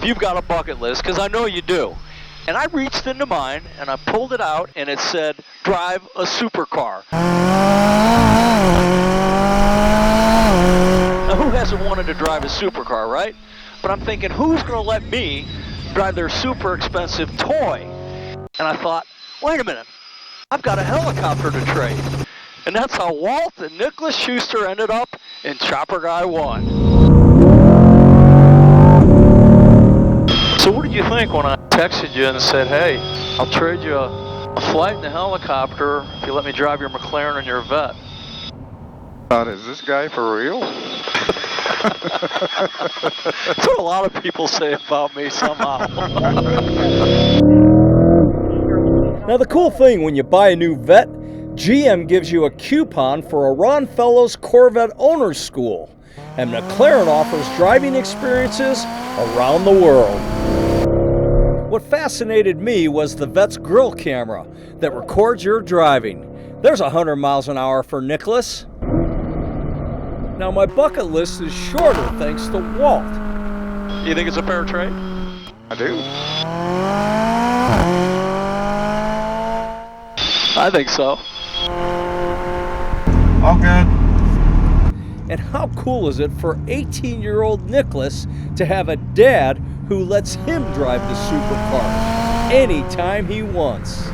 you've got a bucket list, because I know you do. And I reached into mine, and I pulled it out, and it said, drive a supercar. Now, who hasn't wanted to drive a supercar, right? But I'm thinking, who's going to let me drive their super expensive toy? And I thought, wait a minute, I've got a helicopter to trade. And that's how Walt and Nicholas Schuster ended up in Chopper Guy 1. So what did you think when I texted you and said, hey, I'll trade you a flight in a helicopter if you let me drive your McLaren and your Vette? Is this guy for real? That's what a lot of people say about me somehow. Now the cool thing when you buy a new Vette, GM gives you a coupon for a Ron Fellows Corvette Owners School, and McLaren offers driving experiences around the world. What fascinated me was the Vette's grill camera that records your driving. There's 100 miles an hour for Nicholas. Now my bucket list is shorter thanks to Walt. You think it's a fair trade? I do. I think so. All good. And how cool is it for 18-year-old Nicholas to have a dad who lets him drive the supercar anytime he wants?